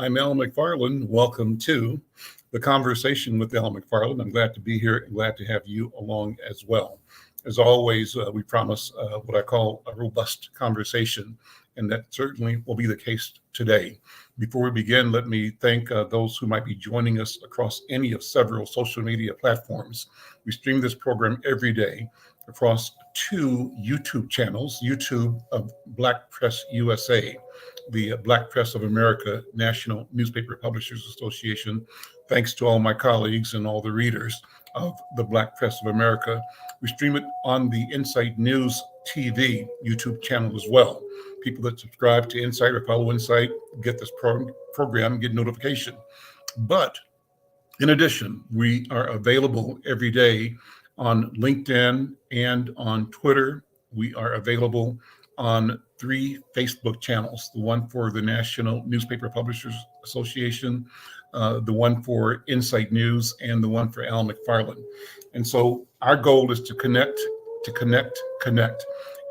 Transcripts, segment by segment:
I'm Al McFarlane. Welcome to the Conversation with Al McFarlane. I'm glad to be here and glad to have you along as well. As always, we promise what I call a robust conversation, and that certainly will be the case today. Before we begin, let me thank those who might be joining us across any of several social media platforms. We stream this program every day across two YouTube channels, YouTube of Black Press USA, the Black Press of America National Newspaper Publishers Association. Thanks to all my colleagues and all the readers of the Black Press of America. We stream it on the Insight News TV YouTube channel as well. People that subscribe to Insight or follow Insight get this program, get notification. But in addition, we are available every day on LinkedIn and on Twitter. We are available on 3 Facebook channels, the one for the National Newspaper Publishers Association, the one for Insight News, and the one for Al McFarlane. And so our goal is to connect.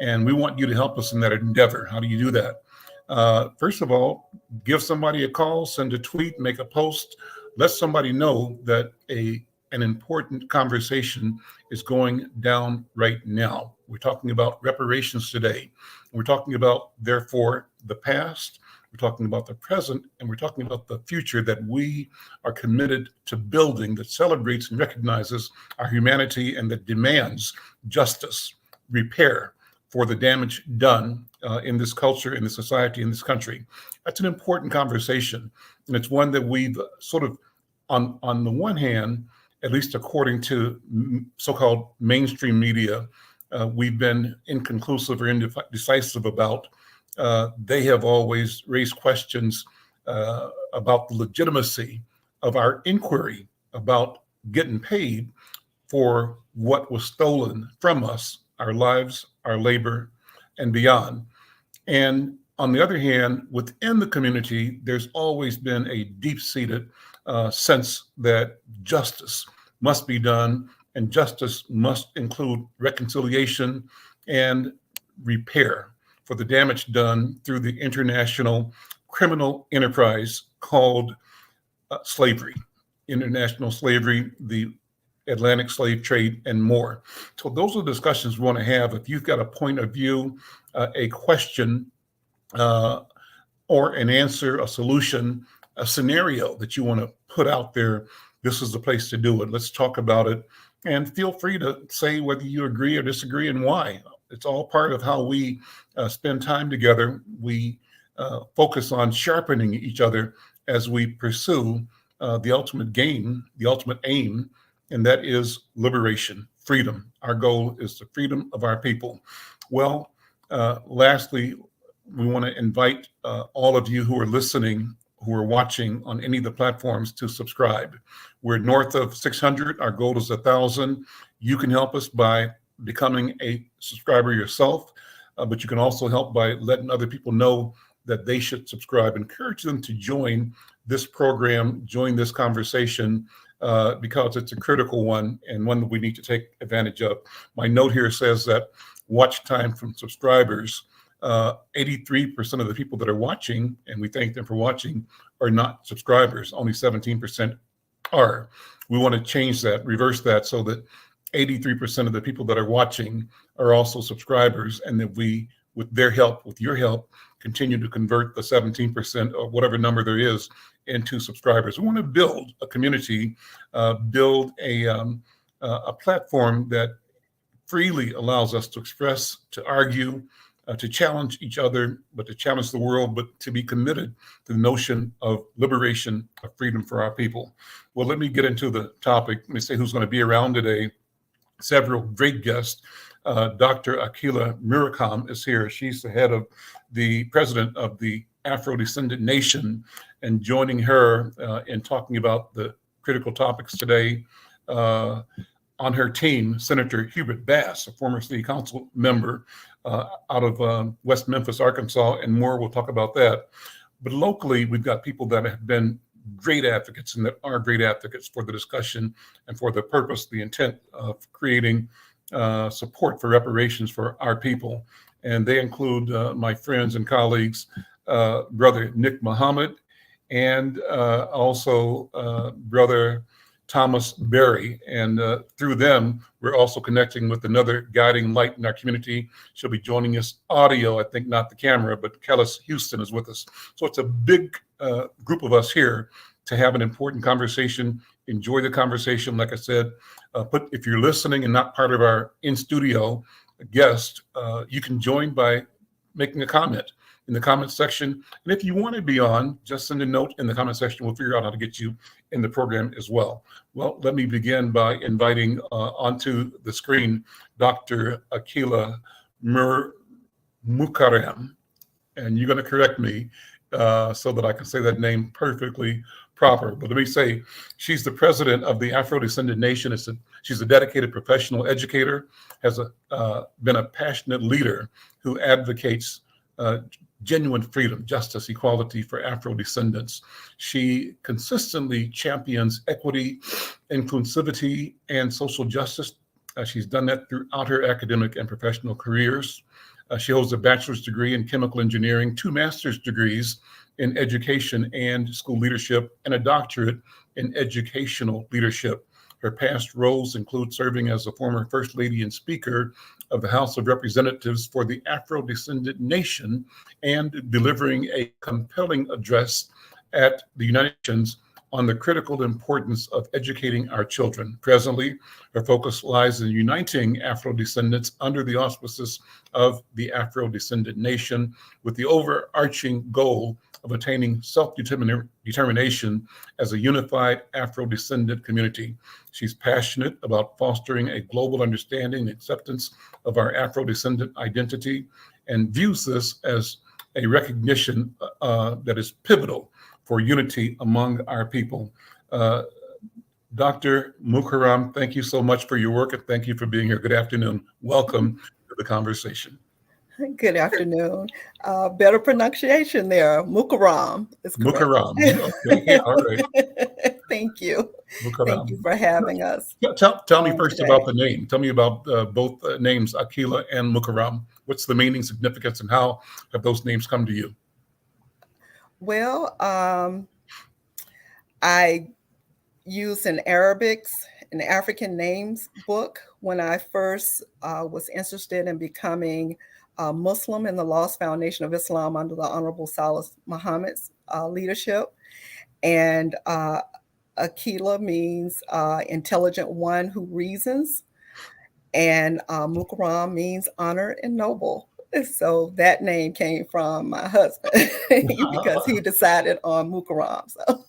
And we want you to help us in that endeavor. How do you do that? First of all, give somebody a call, send a tweet, make a post. Let somebody know that an important conversation is going down right now. We're talking about reparations today. We're talking about, therefore, the past. We're talking about the present, and we're talking about the future that we are committed to building, that celebrates and recognizes our humanity and that demands justice, repair for the damage done in this culture, in this society, in this country. That's an important conversation, and it's one that we've sort of, on the one hand, at least according to so-called mainstream media, we've been inconclusive or indecisive about. They have always raised questions about the legitimacy of our inquiry about getting paid for what was stolen from us, our lives, our labor, and beyond. And on the other hand, within the community, there's always been a deep-seated sense that justice must be done, and justice must include reconciliation and repair for the damage done through the international criminal enterprise called slavery, international slavery, the Atlantic slave trade, and more. So those are the discussions we want to have. If you've got a point of view, a question, or an answer, a solution, a scenario that you want to put out there, this is the place to do it. Let's talk about it. And feel free to say whether you agree or disagree and why. It's all part of how we spend time together. We focus on sharpening each other as we pursue the ultimate game, the ultimate aim, and that is liberation, freedom. Our goal is the freedom of our people. Well, lastly, we want to invite all of you who are listening, who are watching on any of the platforms, to subscribe. We're north of 600. Our goal is 1,000. You can help us by becoming a subscriber yourself, but you can also help by letting other people know that they should subscribe. Encourage them to join this program, join this conversation, because it's a critical one and one that we need to take advantage of. My note here says that watch time from subscribers, 83% of the people that are watching, and we thank them for watching, are not subscribers. Only 17% are. We want to change that, reverse that, so that 83% of the people that are watching are also subscribers, and that we, with their help, with your help, continue to convert the 17% or whatever number there is into subscribers. We want to build a community, build a platform that freely allows us to express, to argue, to challenge each other, but to challenge the world, but to be committed to the notion of liberation, of freedom for our people. Well, let me get into the topic. Let me say who's going to be around today. Several great guests. Dr. Akilah Mukarram is here. She's the president of the Afrodescendant Nation, and joining her in talking about the critical topics today, on her team, Senator Hubert Bass, a former city council member out of West Memphis, Arkansas, and more. We'll talk about that. But locally, we've got people that have been great advocates and that are great advocates for the discussion and for the purpose, the intent of creating support for reparations for our people. And they include my friends and colleagues, Brother Nick Muhammad and also Brother Thomas Berry. And through them, we're also connecting with another guiding light in our community. She'll be joining us audio, I think not the camera, but Kellis Houston is with us. So it's a big group of us here to have an important conversation. Enjoy the conversation. Like I said, if you're listening and not part of our in-studio guest, you can join by making a comment in the comment section. And if you want to be on, just send a note in the comment section. We'll figure out how to get you in the program as well. Well, let me begin by inviting onto the screen Dr. Akilah Mukarram. And you're going to correct me so that I can say that name perfectly proper. But let me say, she's the president of the Afrodescendant Nation. She's a dedicated professional educator, has been a passionate leader who advocates genuine freedom, justice, equality for Afro-descendants. She consistently champions equity, inclusivity, and social justice. She's done that throughout her academic and professional careers. She holds a bachelor's degree in chemical engineering, 2 master's degrees in education and school leadership, and a doctorate in educational leadership. Her past roles include serving as a former First Lady and Speaker of the House of Representatives for the Afrodescendant Nation and delivering a compelling address at the United Nations on the critical importance of educating our children. Presently, her focus lies in uniting Afro-descendants under the auspices of the Afrodescendant Nation with the overarching goal of attaining self-determination as a unified Afro-descendant community. She's passionate about fostering a global understanding and acceptance of our Afro-descendant identity and views this as a recognition that is pivotal for unity among our people. Dr. Mukarram, thank you so much for your work and thank you for being here. Good afternoon. Welcome to the conversation. Good afternoon. Better pronunciation there. Mukarram is correct. Mukarram. Okay. All right. Thank you. Mukarram. Thank you for having us. Tell me first about the name. Tell me about both names, Akilah and Mukarram. What's the meaning, significance, and how have those names come to you? Well, I used an African names book when I first was interested in becoming a Muslim in the Lost Foundation of Islam under the Honorable Salis Muhammad's leadership. And Akilah means intelligent one who reasons. And Mukarram means honored and noble. So that name came from my husband because he decided on Mukarram. So.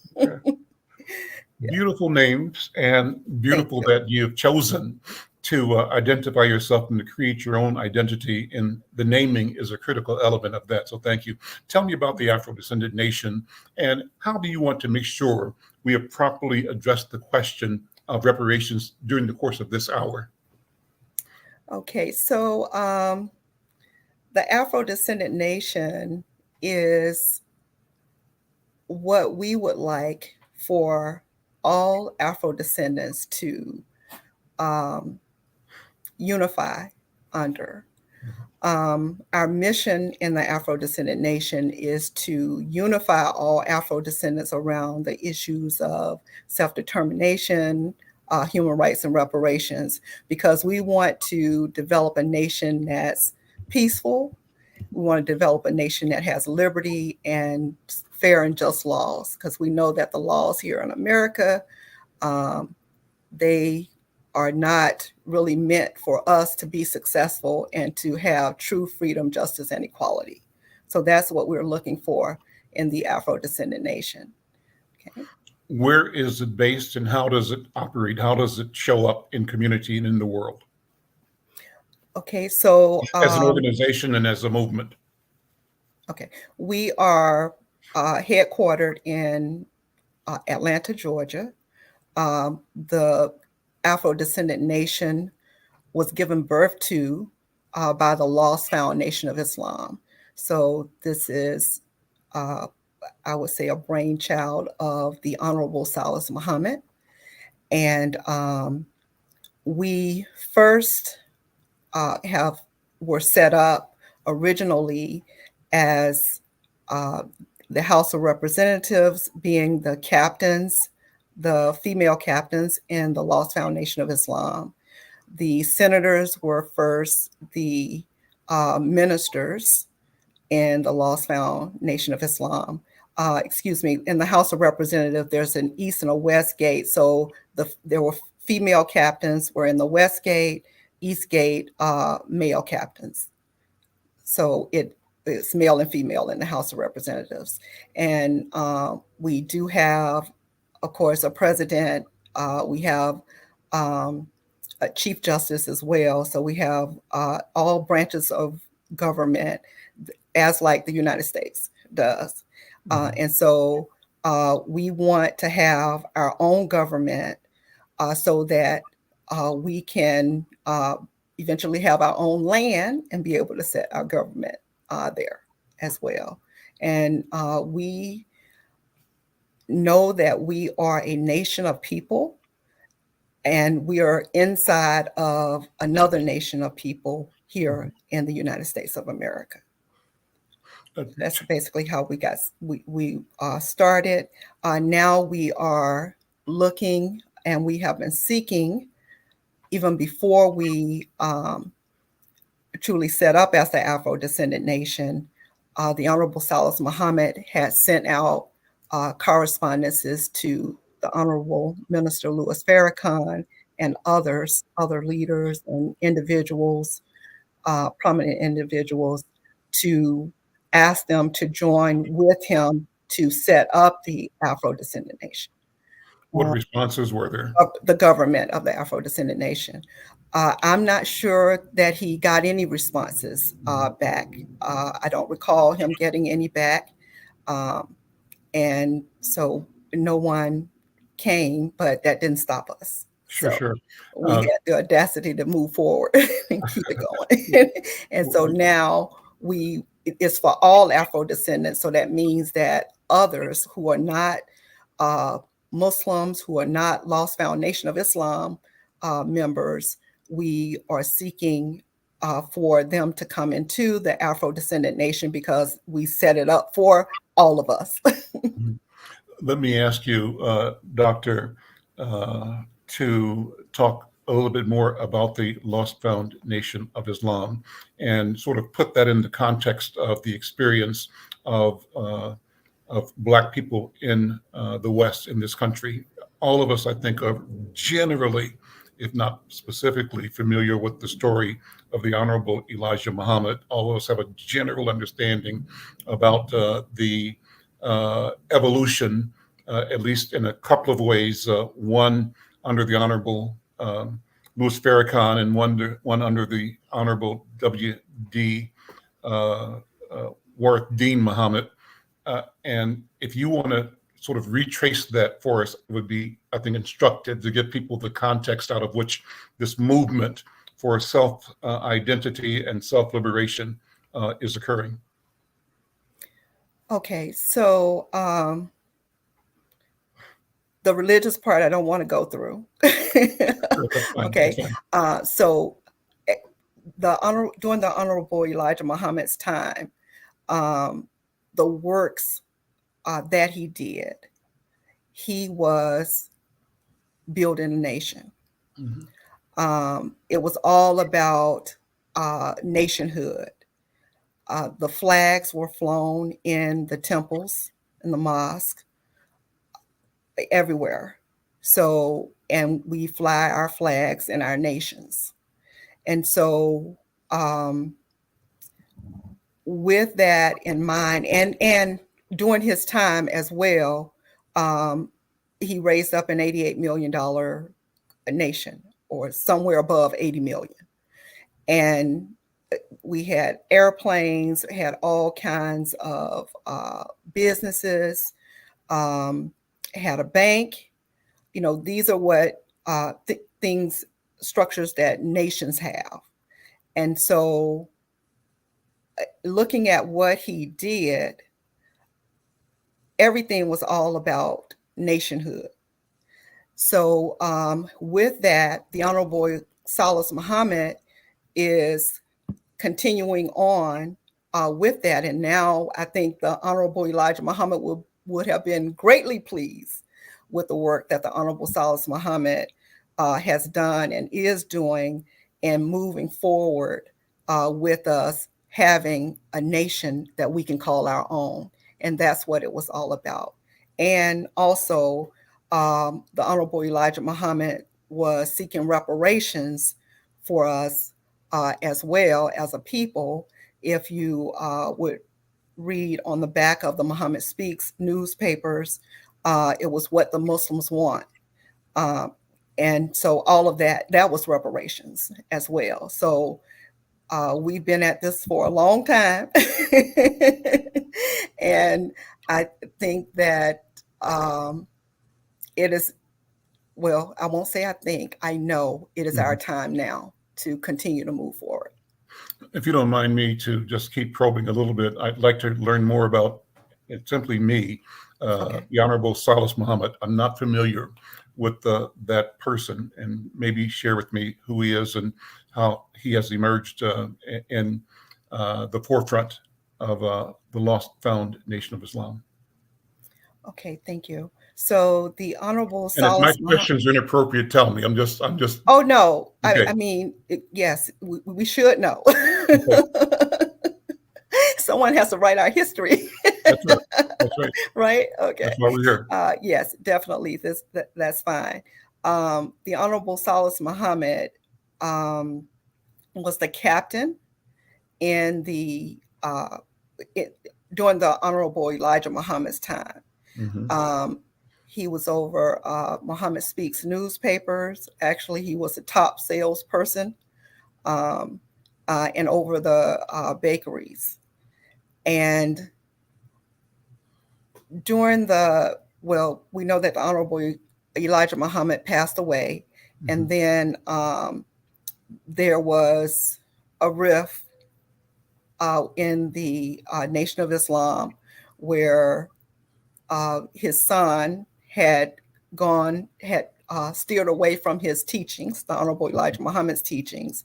Beautiful names, and beautiful that you've chosen to identify yourself and to create your own identity, and the naming is a critical element of that. So thank you. Tell me about the Afrodescendant Nation, and how do you want to make sure we have properly addressed the question of reparations during the course of this hour? Okay, so the Afrodescendant Nation is what we would like for all Afro-descendants to unify under. Our mission in the Afro-Descendant Nation is to unify all Afro-descendants around the issues of self-determination, human rights, and reparations, because we want to develop a nation that's peaceful. We want to develop a nation that has liberty and fair and just laws, because we know that the laws here in America, they are not really meant for us to be successful and to have true freedom, justice, and equality. So that's what we're looking for in the Afro-Descendant Nation. Okay. Where is it based and how does it operate? How does it show up in community and in the world? Okay, so as an organization and as a movement. Okay, we are headquartered in Atlanta, Georgia. The Afro-Descendant Nation was given birth to by the Lost Foundation of Islam. So this is, I would say, a brainchild of the Honorable Salis Muhammad. And we first were set up originally as the House of Representatives being the captains, the female captains in the Lost Foundation of Islam. The senators were first the ministers in the Lost Foundation of Islam. In the House of Representatives, there's an East and a West gate. So there were female captains were in the West gate, East gate, male captains. So it's male and female in the House of Representatives. And we do have, of course, a president. We have a chief justice as well. So we have all branches of government, as like the United States does. And so we want to have our own government so that we can eventually have our own land and be able to set our government there as well. And we know that we are a nation of people, and we are inside of another nation of people here in the United States of America. That's basically how we started. Now we are looking, and we have been seeking, even before we truly set up as the Afro-Descendant Nation. The Honorable Salas Muhammad had sent out correspondences to the Honorable Minister Louis Farrakhan and other leaders and individuals, prominent individuals, to ask them to join with him to set up the Afro-Descendant Nation. What responses were there? The government of the Afro-Descendant Nation. I'm not sure that he got any responses back. I don't recall him getting any back. And so no one came, but that didn't stop us. Sure. We had the audacity to move forward and keep it going. And so now it's for all Afro-descendants. So that means that others who are not Muslims, who are not Lost Foundation of Islam members, we are seeking for them to come into the Afro-Descendant Nation, because we set it up for all of us. Let me ask you, Doctor, to talk a little bit more about the Lost Foundation of Islam and sort of put that in the context of the experience of Black people in the West in this country. All of us, I think, are generally, if not specifically, familiar with the story of the Honorable Elijah Muhammad. All of us have a general understanding about the evolution, at least in a couple of ways, one under the Honorable Louis Farrakhan and one under the Honorable W.D. Warith Deen Muhammad. And if you want to sort of retrace that for us, it would be, I think, instructive to give people the context out of which this movement for self-identity and self-liberation is occurring. Okay, so the religious part I don't want to go through. Okay, so during the Honorable Elijah Muhammad's time, the works that he did, he was building a nation. It was all about nationhood. The flags were flown in the temples, in the mosque, everywhere. So, and we fly our flags in our nations. And so with that in mind, and during his time as well, he raised up an $88 million nation, or somewhere above 80 million. And we had airplanes, had all kinds of businesses, had a bank. You know, these are what things, structures that nations have. And so looking at what he did, everything was all about nationhood. So with that, the Honorable Salas Muhammad is continuing on with that. And now I think the Honorable Elijah Muhammad would have been greatly pleased with the work that the Honorable Salas Muhammad has done and is doing and moving forward with us having a nation that we can call our own. And that's what it was all about. And also, the Honorable Elijah Muhammad was seeking reparations for us as well as a people. If you would read on the back of the Muhammad Speaks newspapers, it was what the Muslims want. And so all of that was reparations as well. So we've been at this for a long time. And I think that it is, well, I won't say I think, I know it is our time now to continue to move forward. If you don't mind me to just keep probing a little bit, I'd like to learn more about simply me, the Honorable Salas Muhammad. I'm not familiar with that person, and maybe share with me who he is and how he has emerged in the forefront of the lost found Nation of Islam. Okay, thank you. So the Honorable And if my Salas questions are inappropriate, tell me. I'm just. Oh no, okay. I mean, yes, we should know. Okay. Someone has to write our history. That's right. That's right. Right? Okay. That's why we're here. Yes, definitely. That's fine. The Honorable Salas Muhammad was the captain in the during the Honorable Elijah Muhammad's time. He was over Muhammad Speaks newspapers. Actually, he was a top salesperson and over the bakeries. And during we know that the Honorable Elijah Muhammad passed away. And then there was a rift in the Nation of Islam where his son had steered away from his teachings, the Honorable Elijah Muhammad's teachings,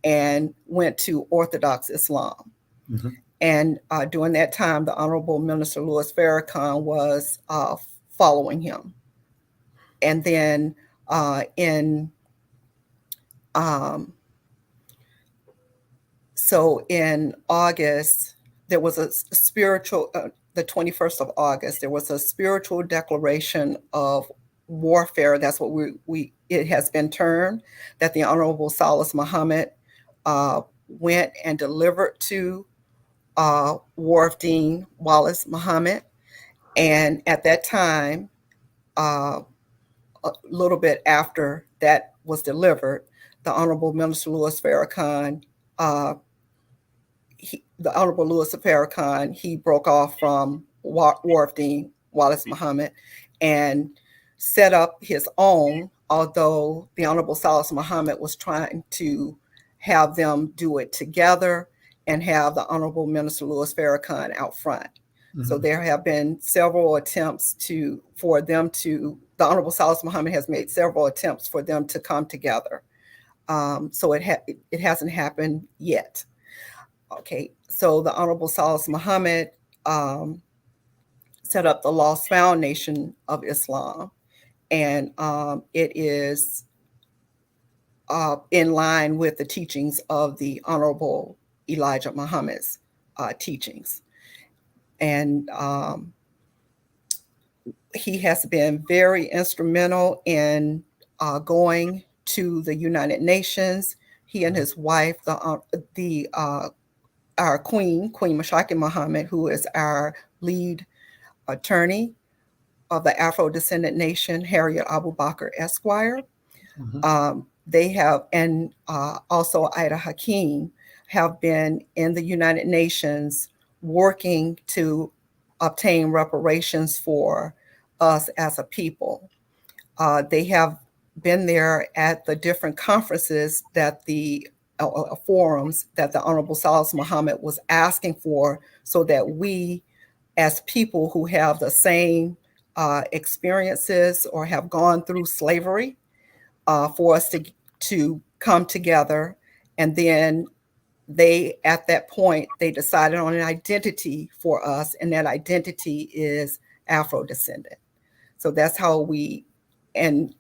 and went to Orthodox Islam. And during that time, the Honorable Minister Louis Farrakhan was following him. And then so in August, there was a spiritual, the 21st of August, there was a spiritual declaration of warfare. That's what it has been termed, that the Honorable Salas Muhammad went and delivered to Wharf-Dean Wallace Muhammad. And at that time, a little bit after that was delivered, the Honorable Minister Louis Farrakhan, he broke off from Wharf-Dean Wallace Muhammad and set up his own, although the Honorable Salas Muhammad was trying to have them do it together and have the Honorable Minister Louis Farrakhan out front. So there have been several attempts the Honorable Salas Muhammad has made several attempts for them to come together. So it hasn't happened yet. Okay, so the Honorable Salas Muhammad set up the Lost Found Nation of Islam, and it is in line with the teachings of the Honorable Elijah Muhammad's teachings. And he has been very instrumental in going to the United Nations. He and his wife, our Queen Mashaki Muhammad, who is our lead attorney of the Afrodescendant Nation, Harriet Abu Bakr Esquire. They have, and also Ida Hakeem, have been in the United Nations working to obtain reparations for us as a people. They have been there at the different conferences that forums that the Honorable Salas Muhammad was asking for, so that we as people who have the same experiences or have gone through slavery, for us to come together and then they, at that point, they decided on an identity for us, and that identity is Afro-descendant. So that's how and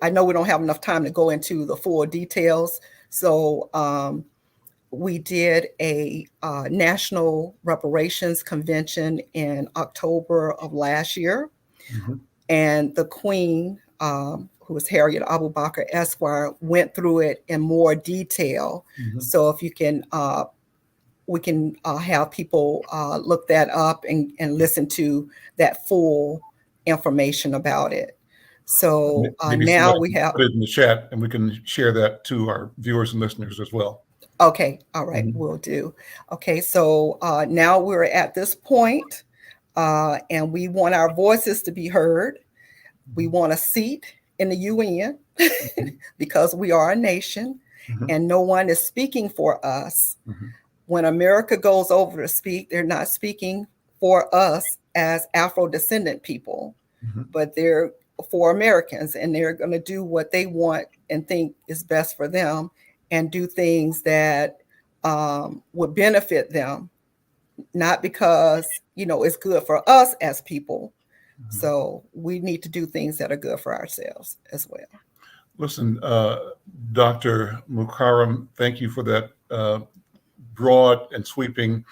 I know we don't have enough time to go into the full details. So we did a national reparations convention in October of last year. Mm-hmm. And the Queen, who was Harriet Abubakar Esquire, went through it in more detail. Mm-hmm. So if you can, we can have people look that up and listen to that full information about it. So now we have put it in the chat, and we can share that to our viewers and listeners as well. Okay, all right, Mm-hmm. Will do. Okay, so now we're at this point, and we want our voices to be heard. We want a seat in the UN because we are a nation, mm-hmm. and no one is speaking for us. Mm-hmm. When America goes over to speak, they're not speaking for us as Afro-descendant people, mm-hmm. but they're for Americans, and they're going to do what they want and think is best for them, and do things that would benefit them, not because, you know, it's good for us as people. Mm-hmm. So we need to do things that are good for ourselves as well. Listen, Dr. Mukarram, thank you for that broad and sweeping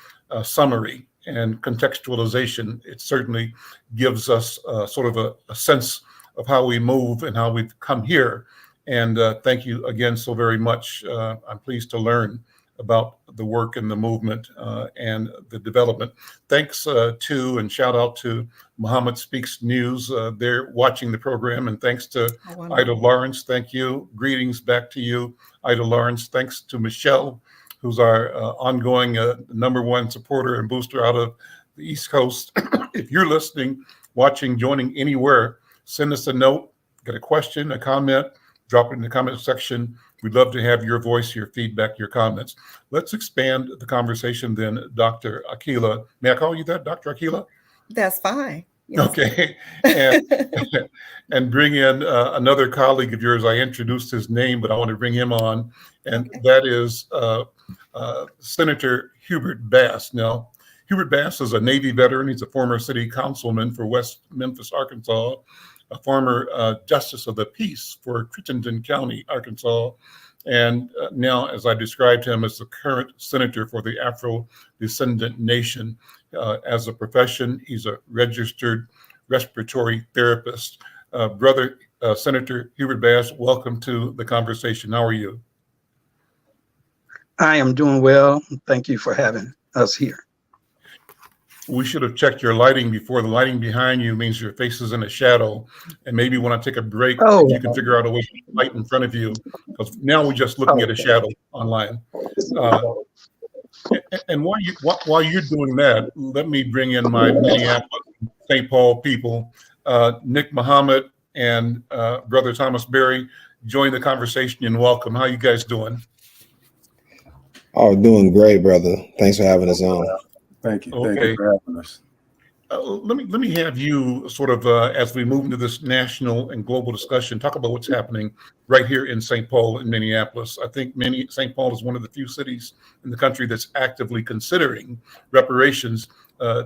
summary and contextualization. It certainly gives us sort of a sense of how we move and how we've come here. And thank you again so very much. I'm pleased to learn about the work and the movement and the development. Thanks to and shout out to Muhammad Speaks News. They're watching the program, and thanks to Ida Lawrence. Thank you. Greetings back to you, Ida Lawrence. Thanks to Michelle, who's our ongoing #1 supporter and booster out of the East Coast. If you're listening, watching, joining anywhere, send us a note, get a question, a comment, drop it in the comment section. We'd love to have your voice, your feedback, your comments. Let's expand the conversation then, Dr. Akilah. May I call you that, Dr. Akilah? That's fine. Yes. Okay. And bring in another colleague of yours. I introduced his name, but I want to bring him on. And okay. That is Senator Hubert Bass. Now, Hubert Bass is a Navy veteran. He's a former city councilman for West Memphis, Arkansas, a former justice of the peace for Crittenden County, Arkansas, and now, as I described him, as the current senator for the Afrodescendant Nation. As a profession, he's a registered respiratory therapist. Brother Senator Hubert Bass, welcome to the conversation. How are you? I am doing well. Thank you for having us here. We should have checked your lighting before. The lighting behind you means your face is in a shadow, and maybe when I take a break, you can figure out a way to light in front of you, because now we're just looking at a shadow online. And while you're doing that, let me bring in my Minneapolis, St. Paul people. Nick Muhammad and Brother Thomas Berry, join the conversation and welcome. How you guys doing? Oh, doing great, brother. Thanks for having us on. Thank you. Okay. Thank you for having us. Let me have you sort of, as we move into this national and global discussion, talk about what's happening right here in St. Paul and Minneapolis. I think St. Paul is one of the few cities in the country that's actively considering reparations.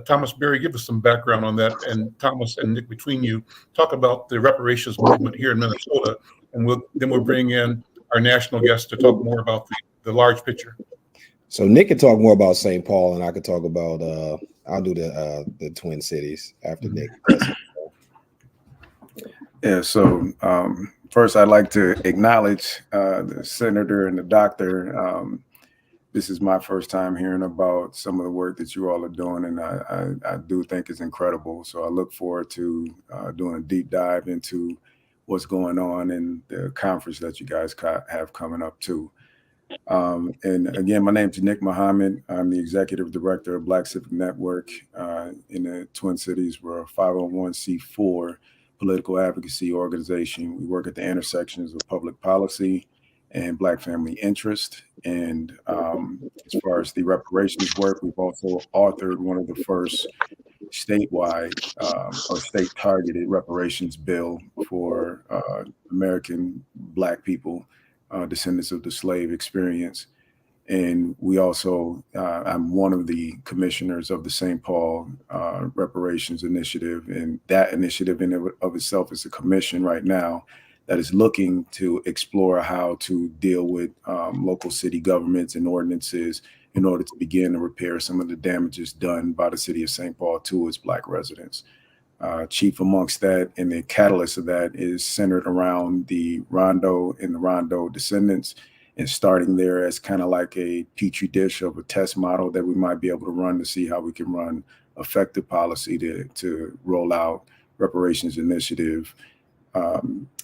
Thomas Berry, give us some background on that. And Thomas and Nick, between you, talk about the reparations movement here in Minnesota. And then we'll bring in our national guest to talk more about the large picture. So Nick can talk more about St. Paul, and I could talk about I'll do the Twin Cities after Nick. Yeah. So first, I'd like to acknowledge the senator and the doctor. This is my first time hearing about some of the work that you all are doing, and I do think it's incredible. So I look forward to doing a deep dive into what's going on in the conference that you guys have coming up too. And again, my name is Nick Muhammad. I'm the executive director of Black Civic Network in the Twin Cities. We're a 501c4 political advocacy organization. We work at the intersections of public policy and Black family interest. And as far as the reparations work, we've also authored one of the first statewide or state targeted reparations bill for American Black people, descendants of the slave experience. And we also, I'm one of the commissioners of the St. Paul Reparations Initiative. And that initiative in of itself is a commission right now that is looking to explore how to deal with local city governments and ordinances in order to begin to repair some of the damages done by the city of St. Paul to its Black residents. Chief amongst that, and the catalyst of that, is centered around the Rondo and the Rondo descendants, and starting there as kind of like a petri dish of a test model that we might be able to run to see how we can run effective policy to roll out reparations initiative,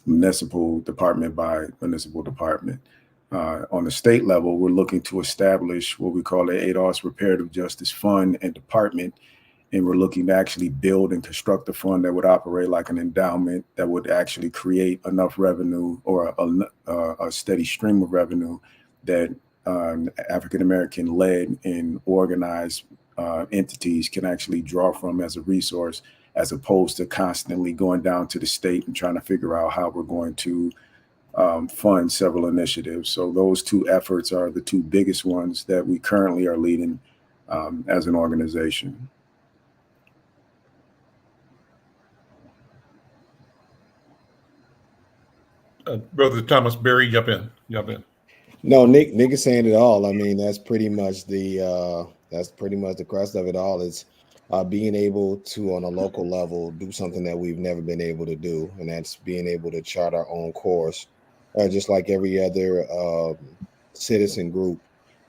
municipal department by municipal department. On the state level, we're looking to establish what we call the ADOS Reparative Justice Fund and Department. And we're looking to actually build and construct a fund that would operate like an endowment that would actually create enough revenue, or a steady stream of revenue that African-American led and organized entities can actually draw from as a resource, as opposed to constantly going down to the state and trying to figure out how we're going to fund several initiatives. So those two efforts are the two biggest ones that we currently are leading as an organization. Brother Thomas Berry, jump in. No, Nick is saying it all. I mean, that's pretty much the crux of it all. Is being able to, on a local level, do something that we've never been able to do, and that's being able to chart our own course, just like every other citizen group.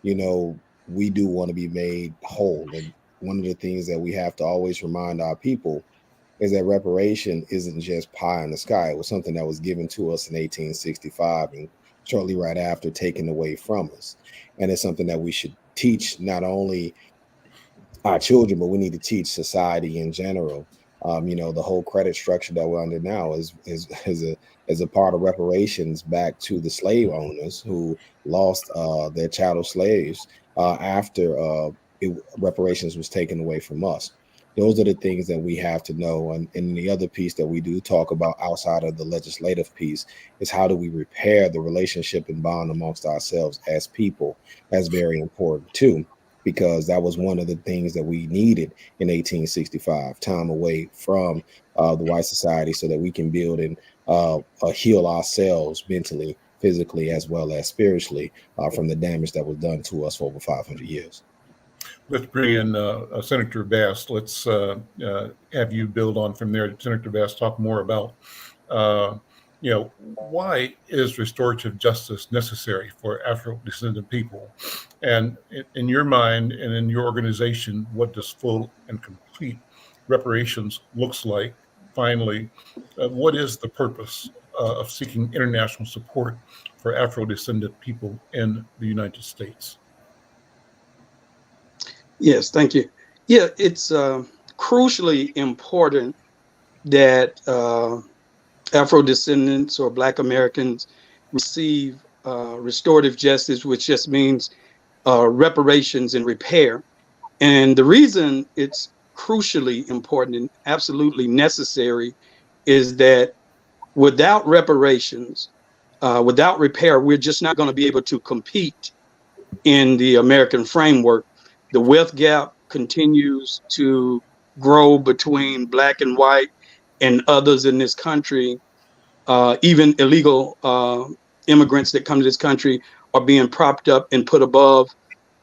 You know, we do want to be made whole, and one of the things that we have to always remind our people is that reparation isn't just pie in the sky. It was something that was given to us in 1865 and shortly right after taken away from us. And it's something that we should teach not only our children, but we need to teach society in general. You know, the whole credit structure that we're under now is a part of reparations back to the slave owners who lost their chattel slaves after reparations was taken away from us. Those are the things that we have to know. And the other piece that we do talk about outside of the legislative piece is how do we repair the relationship and bond amongst ourselves as people. That's very important too, because that was one of the things that we needed in 1865, time away from the white society, so that we can build and heal ourselves mentally, physically, as well as spiritually from the damage that was done to us for over 500 years. Let's bring in Senator Bass. Let's have you build on from there. Senator Bass, talk more about, why is restorative justice necessary for Afro-descendant people? And in your mind and in your organization, what does full and complete reparations looks like? Finally, what is the purpose of seeking international support for Afro-descendant people in the United States? Yes, thank you. Yeah, it's crucially important that Afro-descendants or Black Americans receive restorative justice, which just means reparations and repair. And the reason it's crucially important and absolutely necessary is that without reparations, without repair, we're just not going to be able to compete in the American framework. The wealth gap continues to grow between Black and white and others in this country. Even illegal immigrants that come to this country are being propped up and put above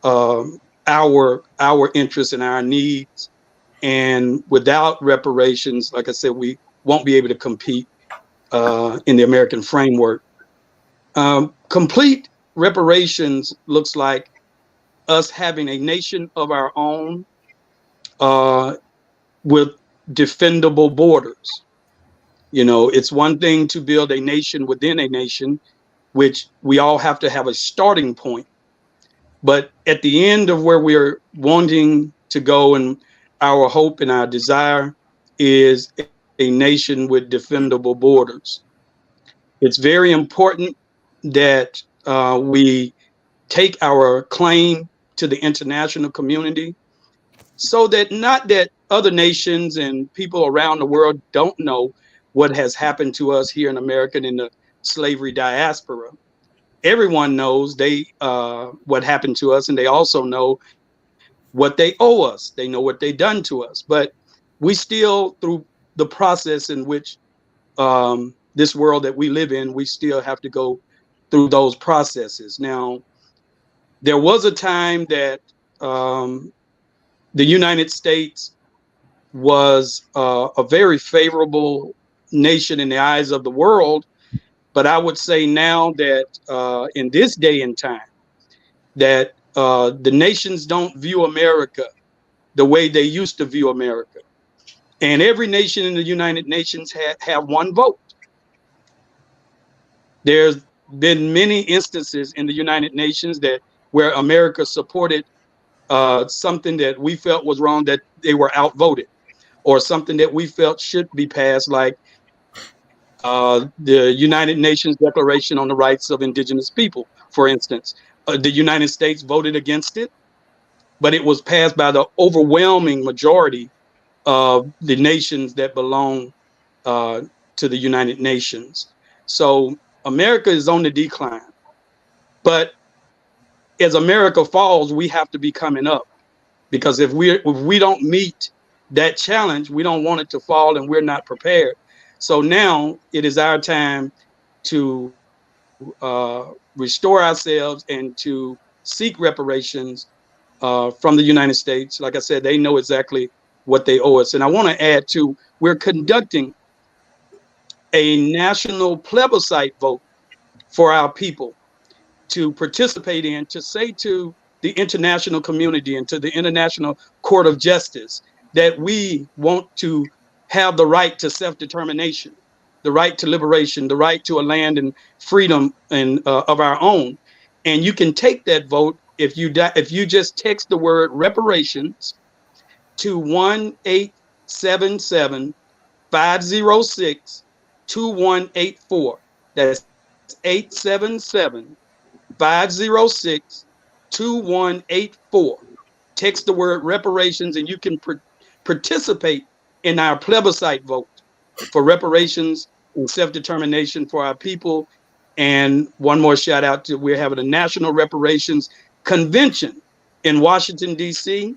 our interests and our needs. And without reparations, like I said, we won't be able to compete in the American framework. Complete reparations looks like us having a nation of our own with defendable borders. You know, it's one thing to build a nation within a nation, which we all have to have a starting point. But at the end of where we're wanting to go, and our hope and our desire is a nation with defendable borders. It's very important that we take our claim to the international community, so that not that other nations and people around the world don't know what has happened to us here in America and in the slavery diaspora, everyone knows what happened to us, and they also know what they owe us. They know what they done to us, but we still, through the process in which this world that we live in, we still have to go through those processes. Now, there was a time that the United States was a very favorable nation in the eyes of the world, but I would say now that in this day and time, that the nations don't view America the way they used to view America. And every nation in the United Nations have one vote. There's been many instances in the United Nations where America supported something that we felt was wrong, that they were outvoted, or something that we felt should be passed, like the United Nations Declaration on the Rights of Indigenous People, for instance. The United States voted against it, but it was passed by the overwhelming majority of the nations that belong to the United Nations. So America is on the decline, but as America falls, we have to be coming up, because if we don't meet that challenge, we don't want it to fall, and we're not prepared. So now it is our time to restore ourselves and to seek reparations from the United States. Like I said, they know exactly what they owe us. And I want to add too, we're conducting a national plebiscite vote for our people to participate in, to say to the international community and to the International Court of Justice that we want to have the right to self-determination, the right to liberation, the right to a land and freedom and of our own. And you can take that vote if you just text the word reparations to 1-877-506-2184. That's 877-506-2184. Text the word reparations, and you can participate in our plebiscite vote for reparations and self-determination for our people. And one more shout out to, we're having a National Reparations Convention in Washington, D.C.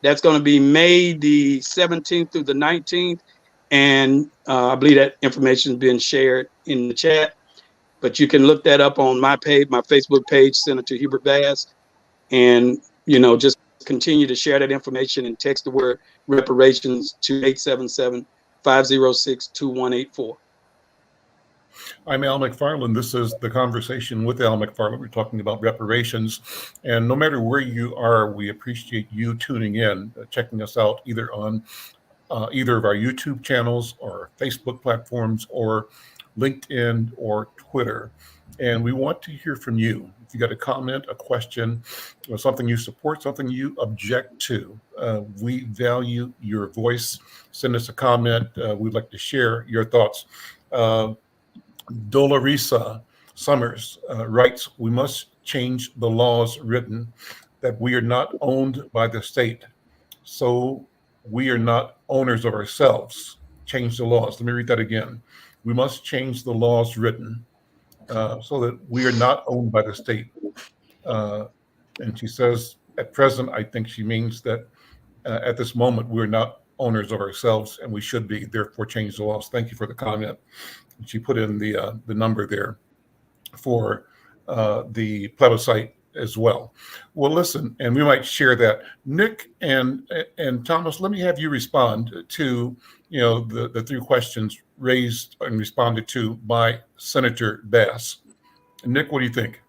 That's going to be May the 17th through the 19th. And I believe that information is being shared in the chat. But you can look that up on my page, my Facebook page, Senator Hubert Bass. And, just continue to share that information and text the word reparations to 877-506-2184. I'm Al McFarlane. This is the Conversation with Al McFarlane. We're talking about reparations. And no matter where you are, we appreciate you tuning in, checking us out either on either of our YouTube channels or Facebook platforms or LinkedIn or Twitter. And we want to hear from you. If you got a comment, a question, or something you support, something you object to, we value your voice. Send us a comment. We'd like to share your thoughts. Dolorisa Summers writes, we must change the laws written that we are not owned by the state, so we are not owners of ourselves. Change the laws. Let me read that again. We must change the laws written so that we are not owned by the state. And she says, at present, I think she means that at this moment, we're not owners of ourselves, and we should be, therefore change the laws. Thank you for the comment. She put in the number there for the plebiscite as well. Well, listen, and we might share that. Nick and Thomas, let me have you respond to the three questions raised and responded to by Senator Bass. Nick, what do you think?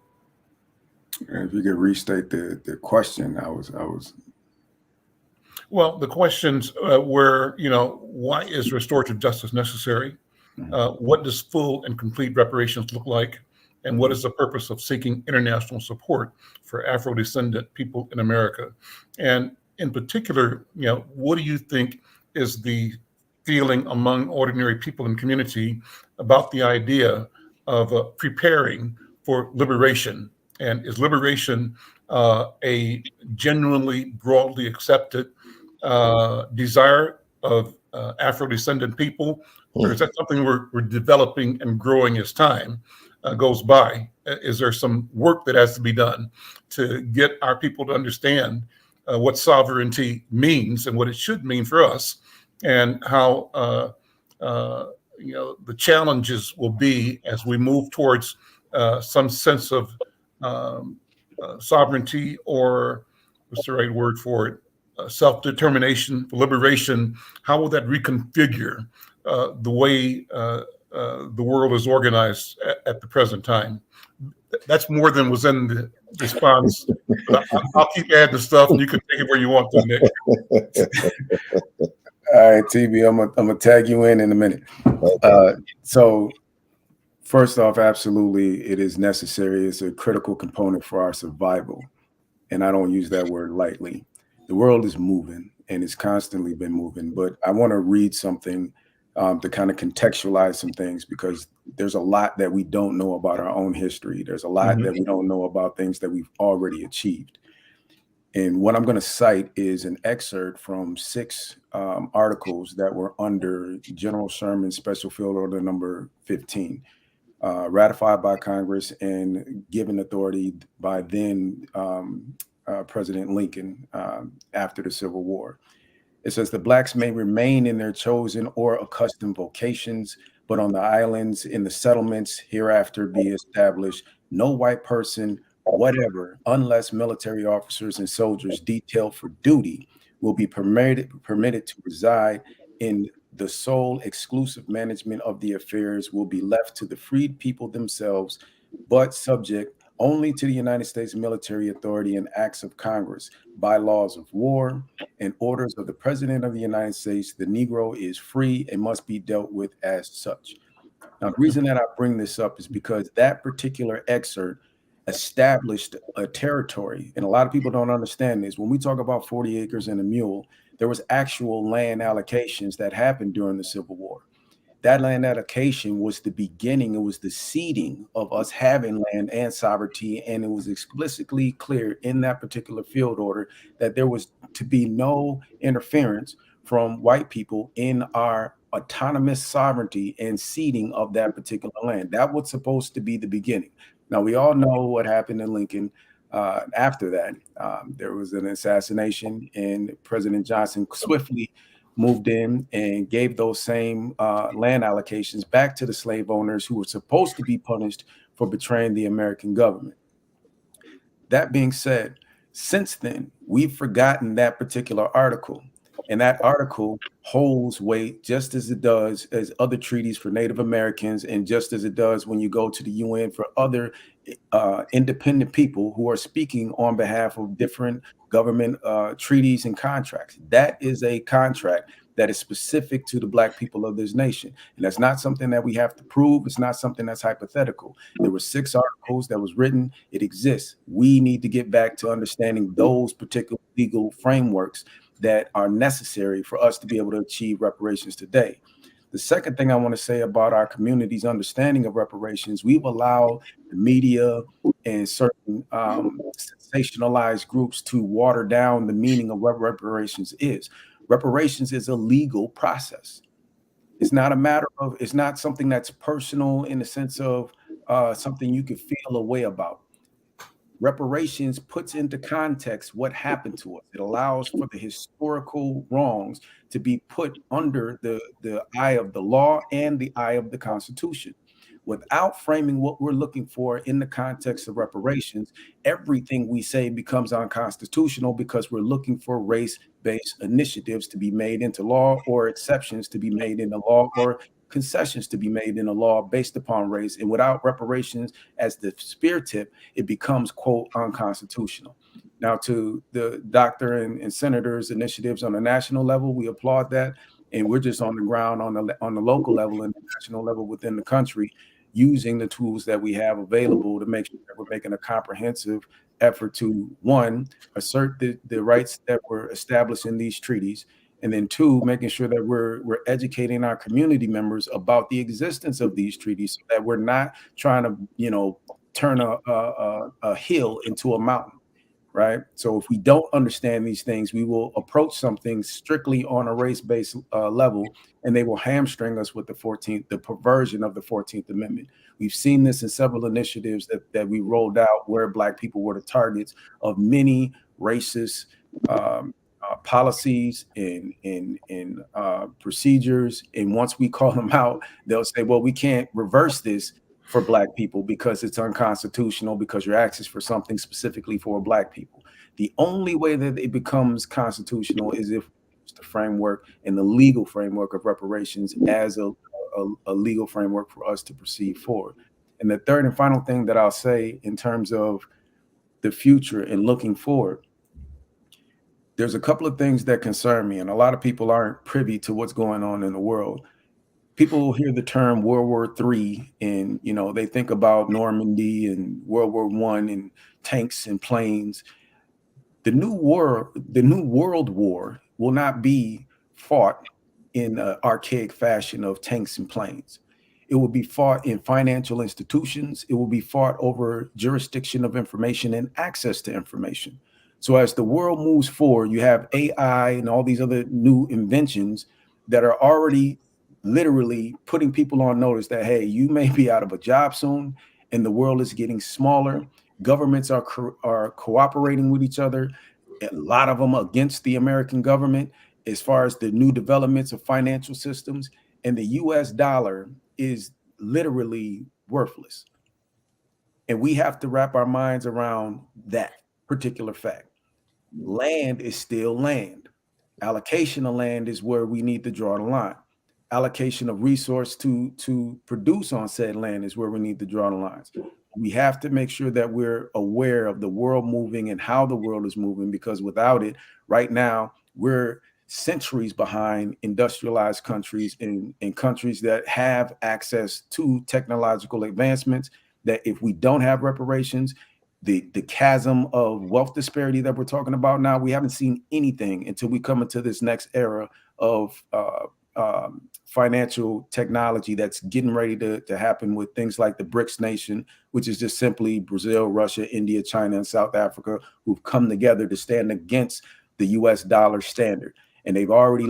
If you could restate the question, I was. Well, the questions were, why is restorative justice necessary? What does full and complete reparations look like? And what is the purpose of seeking international support for Afro-descendant people in America? And in particular, what do you think is the feeling among ordinary people in community about the idea of preparing for liberation? And is liberation a genuinely broadly accepted desire of Afro-descendant people, or is that something we're developing and growing as time? goes by? Is there some work that has to be done to get our people to understand what sovereignty means and what it should mean for us, and how the challenges will be as we move towards some sense of sovereignty, or what's the right word for it? Self-determination, liberation. How will that reconfigure the way the world is organized at the present time? That's more than was in the response. I'll keep adding stuff, and you can take it where you want to, Nick. All right, TB, I'm gonna tag you in a minute. So first off, absolutely, it is necessary. It's a critical component for our survival, and I don't use that word lightly. The world is moving, and it's constantly been moving. But I want to read something to kind of contextualize some things, because there's a lot that we don't know about our own history. There's a lot that we don't know about things that we've already achieved. And what I'm going to cite is an excerpt from 6 articles that were under General Sherman's Special Field Order number 15, ratified by Congress and given authority by then President Lincoln after the Civil War. It says, the blacks may remain in their chosen or accustomed vocations, but on the islands, in the settlements hereafter be established, no white person whatever, unless military officers and soldiers detailed for duty, will be permitted to reside in the sole exclusive management of the affairs will be left to the freed people themselves, but subject only to the United States military authority and acts of Congress, by laws of war and orders of the President of the United States. The Negro is free and must be dealt with as such. Now, the reason that I bring this up is because that particular excerpt established a territory, and a lot of people don't understand this. When we talk about 40 acres and a mule, there was actual land allocations that happened during the Civil War. That land allocation was the beginning. It was the seeding of us having land and sovereignty, and it was explicitly clear in that particular field order that there was to be no interference from white people in our autonomous sovereignty and seeding of that particular land. That was supposed to be the beginning. Now, we all know what happened in Lincoln. After that, there was an assassination, and President Johnson swiftly moved in and gave those same land allocations back to the slave owners who were supposed to be punished for betraying the American government. That being said, since then, we've forgotten that particular article. And that article holds weight just as it does as other treaties for Native Americans, and just as it does when you go to the UN for other independent people who are speaking on behalf of different government treaties and contracts. That is a contract that is specific to the Black people of this nation. And that's not something that we have to prove. It's not something that's hypothetical. There were 6 articles that was written. It exists. We need to get back to understanding those particular legal frameworks that are necessary for us to be able to achieve reparations today. The second thing I want to say about our community's understanding of reparations, we've allowed the media and certain sensationalized groups to water down the meaning of what reparations is. Reparations is a legal process. It's not a matter of, it's not something that's personal in the sense of something you could feel a way about. Reparations puts into context what happened to us. It allows for the historical wrongs to be put under the eye of the law and the eye of the Constitution. Without framing what we're looking for in the context of reparations, everything we say becomes unconstitutional, because we're looking for race-based initiatives to be made into law, or exceptions to be made in the law, or concessions to be made in a law based upon race. And without reparations as the spear tip, it becomes, quote, unconstitutional. Now, to the doctor and senators' initiatives on the national level, we applaud that. And we're just on the ground on the local level and the national level within the country, using the tools that we have available to make sure that we're making a comprehensive effort to, 1, assert the rights that were established in these treaties, and then 2, making sure that we're educating our community members about the existence of these treaties, so that we're not trying to, turn a hill into a mountain, right? So if we don't understand these things, we will approach something strictly on a race-based level, and they will hamstring us with the perversion of the 14th Amendment. We've seen this in several initiatives that we rolled out where Black people were the targets of many racist policies and procedures. And once we call them out, they'll say, well, we can't reverse this for Black people because it's unconstitutional, because you're asking for something specifically for Black people. The only way that it becomes constitutional is if the framework and the legal framework of reparations as a legal framework for us to proceed forward. And the third and final thing that I'll say in terms of the future and looking forward, there's a couple of things that concern me, and a lot of people aren't privy to what's going on in the world. People hear the term World War III, and they think about Normandy and World War I and tanks and planes. The new world war will not be fought in an archaic fashion of tanks and planes. It will be fought in financial institutions. It will be fought over jurisdiction of information and access to information. So as the world moves forward, you have AI and all these other new inventions that are already literally putting people on notice that, hey, you may be out of a job soon, and the world is getting smaller. Governments are cooperating with each other, a lot of them against the American government, as far as the new developments of financial systems. And the US dollar is literally worthless. And we have to wrap our minds around that particular fact. Land is still land. Allocation of land is where we need to draw the line. Allocation of resource to produce on said land is where we need to draw the lines. We have to make sure that we're aware of the world moving and how the world is moving, because without it, right now, we're centuries behind industrialized countries and countries that have access to technological advancements, that if we don't have reparations, the chasm of wealth disparity that we're talking about now, we haven't seen anything until we come into this next era of financial technology that's getting ready to happen with things like the BRICS nation, which is just simply Brazil, Russia, India, China, and South Africa, who've come together to stand against the US dollar standard. And they've already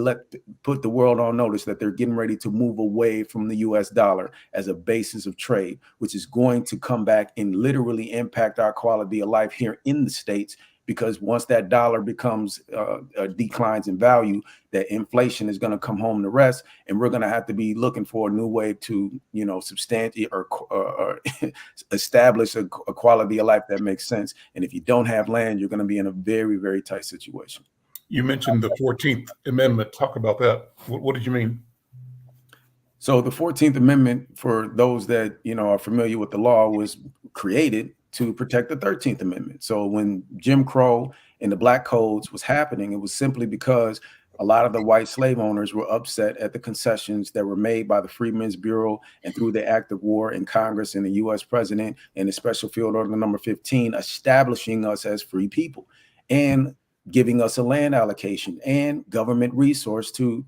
put the world on notice that they're getting ready to move away from the US dollar as a basis of trade, which is going to come back and literally impact our quality of life here in the States. Because once that dollar becomes declines in value, that inflation is going to come home to rest, and we're going to have to be looking for a new way to, substantiate or establish a quality of life that makes sense. And if you don't have land, you're going to be in a very, very tight situation. You mentioned the 14th Amendment. Talk about that. What did you mean? So the 14th Amendment, for those that, are familiar with the law, was created to protect the 13th Amendment. So when Jim Crow and the Black Codes was happening, it was simply because a lot of the white slave owners were upset at the concessions that were made by the Freedmen's Bureau and through the act of war in Congress and the US president and the Special Field Order number 15, establishing us as free people and giving us a land allocation and government resource to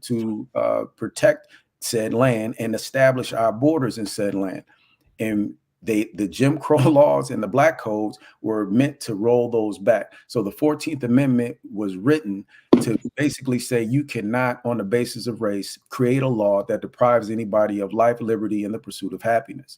protect said land and establish our borders in said land. And the Jim Crow laws and the Black Codes were meant to roll those back. So the 14th Amendment was written to basically say you cannot, on the basis of race, create a law that deprives anybody of life, liberty, and the pursuit of happiness.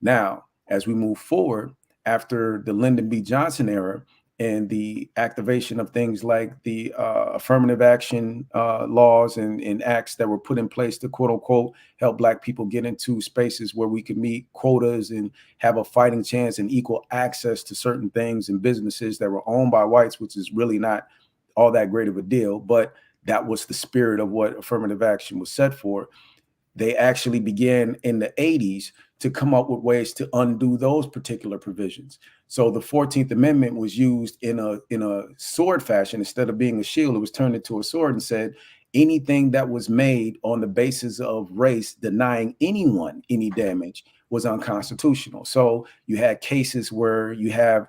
Now, as we move forward, after the Lyndon B. Johnson era, and the activation of things like the affirmative action laws and acts that were put in place to, quote unquote, help Black people get into spaces where we could meet quotas and have a fighting chance and equal access to certain things and businesses that were owned by whites, which is really not all that great of a deal. But that was the spirit of what affirmative action was set for. They actually began in the 80s to come up with ways to undo those particular provisions. So the 14th Amendment was used in a sword fashion. Instead of being a shield, it was turned into a sword and said anything that was made on the basis of race, denying anyone any damage, was unconstitutional. So you had cases where you have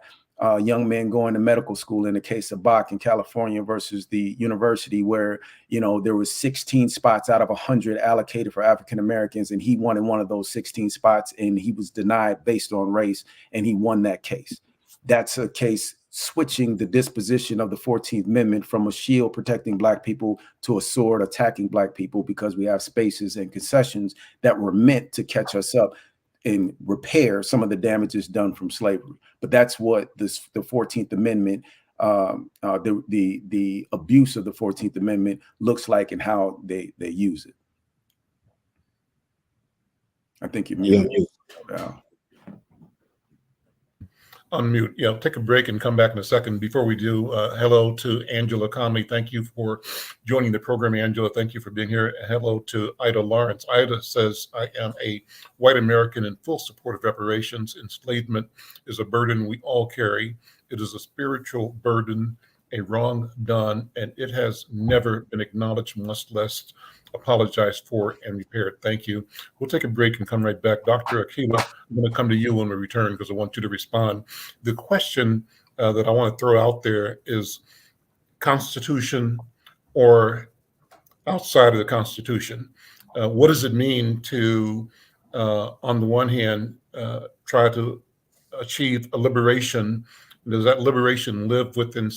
young men going to medical school, in the case of Bach in California versus the university, where, there was 16 spots out of 100 allocated for African Americans, and he wanted one of those 16 spots, and he was denied based on race, and he won that case. That's a case switching the disposition of the 14th Amendment from a shield protecting Black people to a sword attacking Black people, because we have spaces and concessions that were meant to catch us up and repair some of the damages done from slavery. But that's what the 14th Amendment, the abuse of the 14th Amendment looks like and how they use it. I think you're muted. Yeah. Unmute. Yeah, take a break and come back in a second. Before we do, hello to Angela Conley. Thank you for joining the program, Angela. Thank you for being here. Hello to Ida Lawrence. Ida says, I am a white American in full support of reparations. Enslavement is a burden we all carry. It is a spiritual burden, a wrong done, and it has never been acknowledged, much less apologized for and repaired. Thank you. We'll take a break and come right back. Dr. Akilah, I'm going to come to you when we return because I want you to respond. The question that I want to throw out there is Constitution or outside of the Constitution. What does it mean to, on the one hand, try to achieve a liberation? Does that liberation live within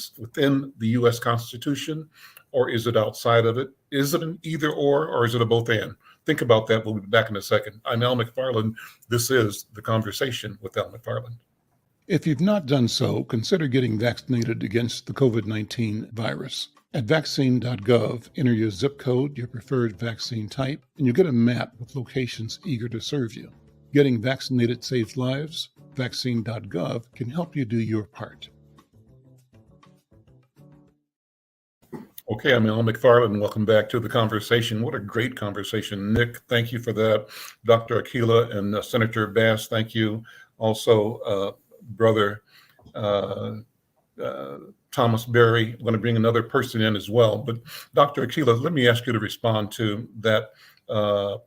the U.S. Constitution, or is it outside of it? Is it an either or is it a both and? Think about that. We'll be back in a second. I'm Al McFarlane. This is The Conversation with Al McFarlane. If you've not done so, consider getting vaccinated against the COVID-19 virus. At vaccine.gov, enter your zip code, your preferred vaccine type, and you get a map with locations eager to serve you. Getting vaccinated saves lives. Vaccine.gov can help you do your part. Okay, I'm Al McFarlane. Welcome back to The Conversation. What a great conversation. Nick, thank you for that. Dr. Akilah and Senator Bass, thank you. Also, Brother Thomas Berry. I'm going to bring another person in as well. But Dr. Akilah, let me ask you to respond to that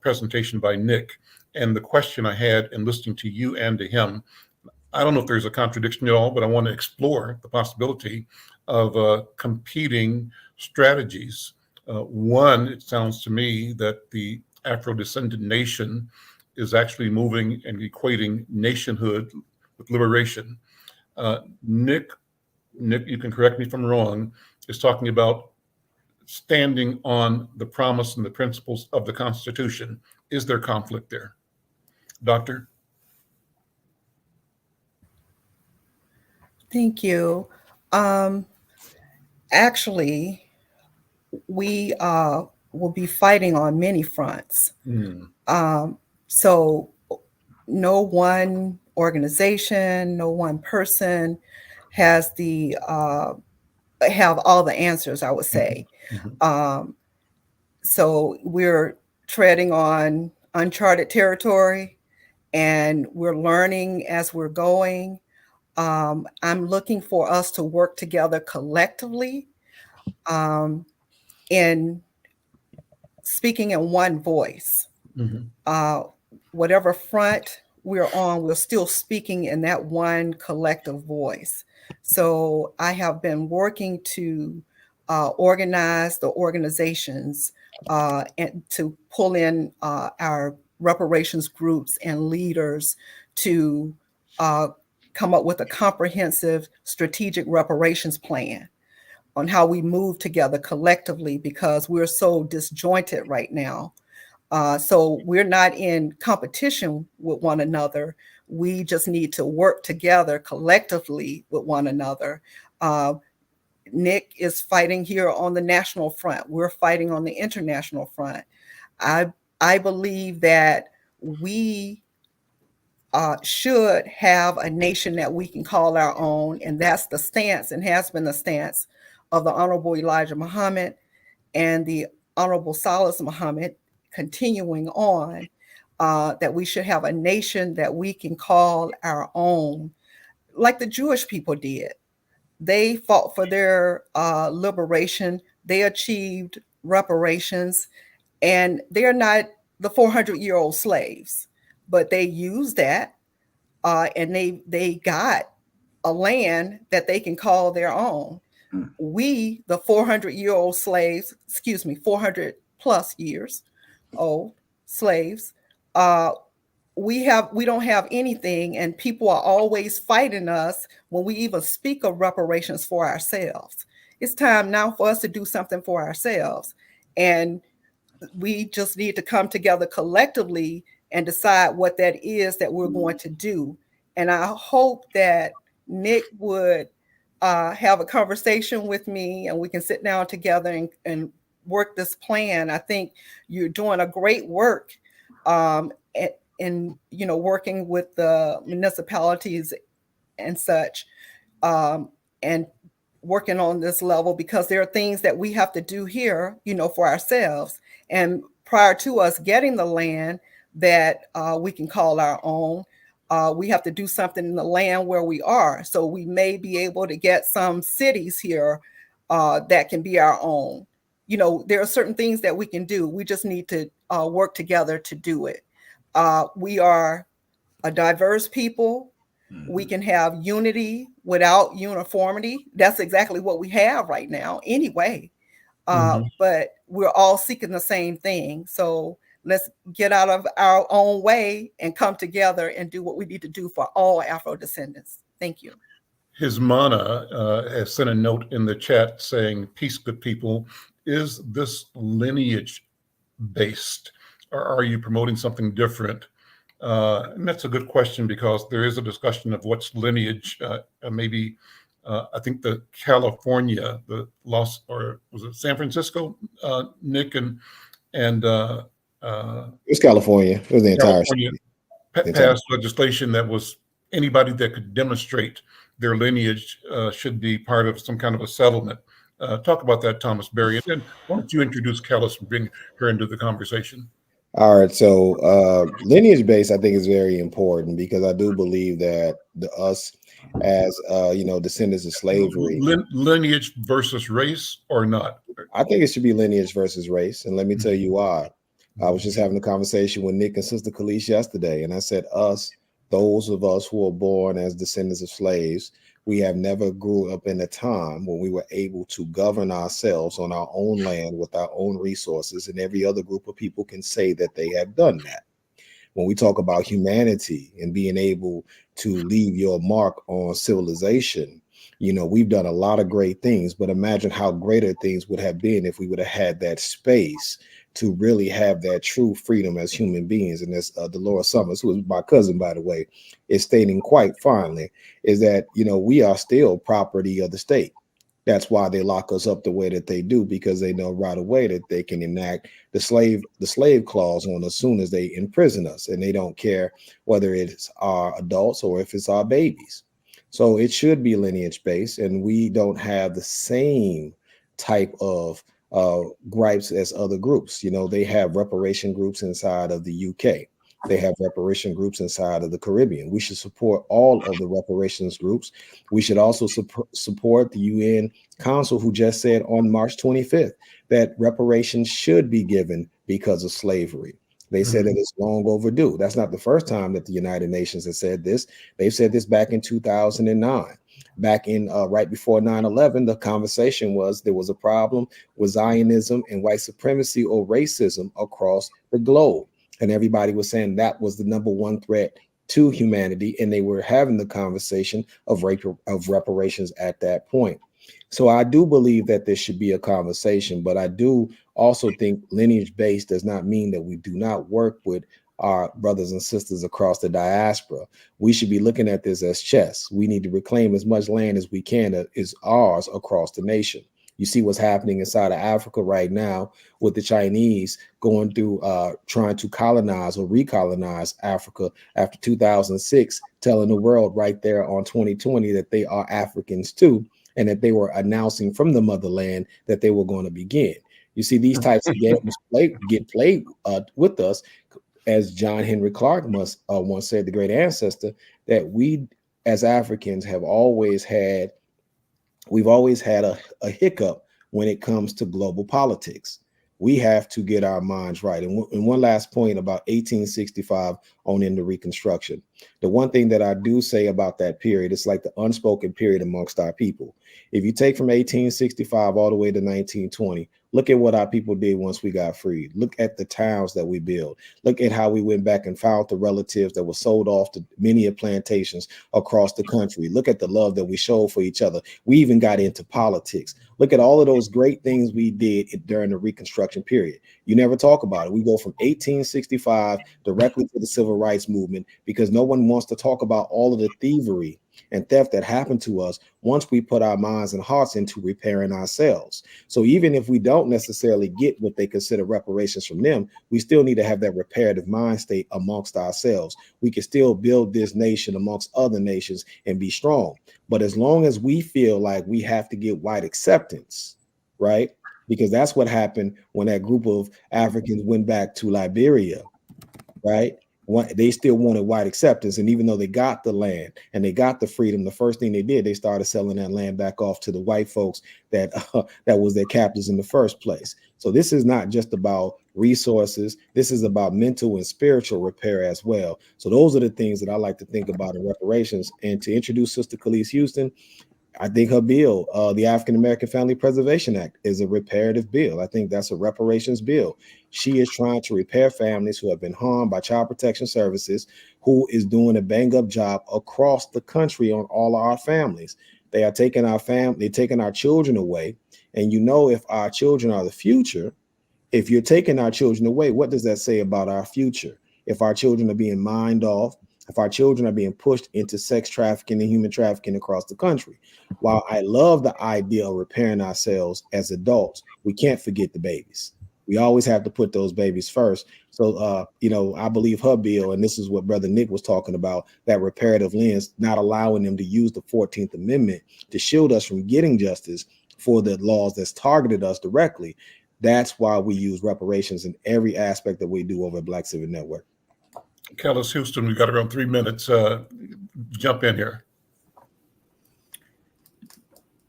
presentation by Nick. And the question I had in listening to you and to him, I don't know if there's a contradiction at all, but I want to explore the possibility of competing strategies. One, it sounds to me that the Afrodescendant Nation is actually moving and equating nationhood with liberation. Nick, you can correct me if I'm wrong, is talking about standing on the promise and the principles of the Constitution. Is there conflict there? Doctor? Thank you. Actually, we will be fighting on many fronts. So no one organization, no one person has have all the answers, I would say. So we're treading on uncharted territory, and we're learning as we're going. I'm looking for us to work together collectively in speaking in one voice. Whatever front we're on, we're still speaking in that one collective voice. So I have been working to organize the organizations and to pull in our reparations groups and leaders to come up with a comprehensive strategic reparations plan on how we move together collectively, because we're so disjointed right now. So we're not in competition with one another. We just need to work together collectively with one another. Nick is fighting here on the national front. We're fighting on the international front. I believe that we should have a nation that we can call our own, and that's the stance and has been the stance of the Honorable Elijah Muhammad and the Honorable Salas Muhammad, continuing on, that we should have a nation that we can call our own, like the Jewish people did. They fought for their liberation. They achieved reparations, and they're not the 400-year-old slaves, but they used that and they got a land that they can call their own. We, the 400-year-old slaves, 400 plus years old slaves, we don't have anything, and people are always fighting us when we even speak of reparations for ourselves. It's time now for us to do something for ourselves, and we just need to come together collectively and decide what that is that we're going to do. And I hope that Nick would have a conversation with me, and we can sit down together and work this plan. I think you're doing a great work in working with the municipalities and such, and working on this level, because there are things that we have to do here, for ourselves. And prior to us getting the land that we can call our own, we have to do something in the land where we are. So we may be able to get some cities here that can be our own. There are certain things that we can do. We just need to work together to do it. We are a diverse people. Mm-hmm. We can have unity without uniformity. That's exactly what we have right now anyway. But we're all seeking the same thing. So let's get out of our own way and come together and do what we need to do for all Afro descendants. Thank you. His Mana has sent a note in the chat saying, "Peace, good people. Is this lineage based, or are you promoting something different?" And that's a good question, because there is a discussion of what's lineage. Maybe I think the California, the Los, or was it San Francisco, Nick, and it was California. It was the entire California passed legislation that was anybody that could demonstrate their lineage should be part of some kind of a settlement. Talk about that, Thomas Berry, and then why don't you introduce Kellis and bring her into the conversation? All right, so lineage based, I think, is very important, because I do believe that us as descendants of slavery, lineage versus race, or not? I think it should be lineage versus race, and let me tell you why. I was just having a conversation with Nick and Sister Kalish yesterday, and I said, those of us who are born as descendants of slaves, we have never grew up in a time when we were able to govern ourselves on our own land with our own resources, and every other group of people can say that they have done that. When we talk about humanity and being able to leave your mark on civilization, we've done a lot of great things, but imagine how greater things would have been if we would have had that space to really have that true freedom as human beings. And as Dolores Summers, who is my cousin, by the way, is stating quite finely, is that, we are still property of the state. That's why they lock us up the way that they do, because they know right away that they can enact the slave clause on us as soon as they imprison us. And they don't care whether it's our adults or if it's our babies. So it should be lineage based, and we don't have the same type of gripes as other groups. They have reparation groups inside of the UK. They have reparation groups inside of the Caribbean. We should support all of the reparations groups. We should also support the UN Council, who just said on March 25th that reparations should be given because of slavery. They said that it's long overdue. That's not the first time that the United Nations has said this. They've said this back in 2009. Back in right before 9/11, the conversation was there was a problem with Zionism and white supremacy or racism across the globe. And everybody was saying that was the number one threat to humanity. And they were having the conversation of reparations at that point. So I do believe that there should be a conversation, but I do also think lineage based does not mean that we do not work with our brothers and sisters across the diaspora. We should be looking at this as chess. We need to reclaim as much land as we can that is ours across the nation. You see what's happening inside of Africa right now with the Chinese going through trying to colonize or recolonize Africa after 2006, telling the world right there on 2020 that they are Africans too, and that they were announcing from the motherland that they were going to begin. You see these types of games get played with us, as John Henry Clark once said, the great ancestor, that we as Africans have always had. We've always had a hiccup when it comes to global politics. We have to get our minds right. And one last point about 1865 on into Reconstruction. The one thing that I do say about that period, it's like the unspoken period amongst our people. If you take from 1865 all the way to 1920, Look at what our people did once we got freed. Look at the towns that we built. Look at how we went back and found the relatives that were sold off to many of plantations across the country. Look at the love that we showed for each other. We even got into politics. Look at all of those great things we did during the Reconstruction period. You never talk about it. We go from 1865 directly to the Civil Rights Movement because no one wants to talk about all of the thievery and theft that happened to us once we put our minds and hearts into repairing ourselves. So even if we don't necessarily get what they consider reparations from them, we still need to have that reparative mind state amongst ourselves. We can still build this nation amongst other nations and be strong. But as long as we feel like we have to get white acceptance, right? Because that's what happened when that group of Africans went back to Liberia, right? They still wanted white acceptance. And even though they got the land and they got the freedom, the first thing they did, they started selling that land back off to the white folks that was their captors in the first place. So this is not just about resources. This is about mental and spiritual repair as well. So those are the things that I like to think about in reparations. And to introduce Sister Khalees Houston, I think her bill, the African American Family Preservation Act, is a reparative bill. I think that's a reparations bill. She is trying to repair families who have been harmed by child protection services, who is doing a bang up job across the country on all of our families. They are taking they're taking our children away. And you know, if our children are the future, if you're taking our children away, what does that say about our future? If our children are being mined off, if our children are being pushed into sex trafficking and human trafficking across the country. While I love the idea of repairing ourselves as adults, we can't forget the babies. We always have to put those babies first. So, I believe her bill, and this is what Brother Nick was talking about, that reparative lens, not allowing them to use the 14th Amendment to shield us from getting justice for the laws that's targeted us directly. That's why we use reparations in every aspect that we do over at Black Civic Network. Khalees Houston, we've got around 3 minutes. Jump in here.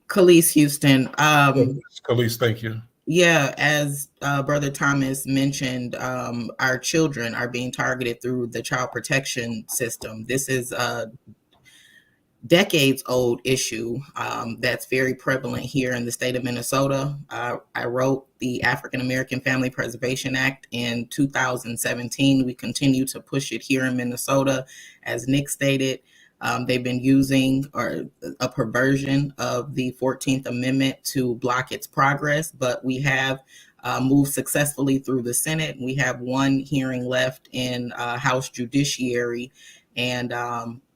Khalees Houston. Khalees, thank you. Yeah, as Brother Thomas mentioned, our children are being targeted through the child protection system. This is a decades-old issue that's very prevalent here in the state of Minnesota. I wrote the African American Family Preservation Act in 2017. We continue to push it here in Minnesota. As Nick stated, they've been using a perversion of the 14th Amendment to block its progress, but we have moved successfully through the Senate. We have one hearing left in House Judiciary, and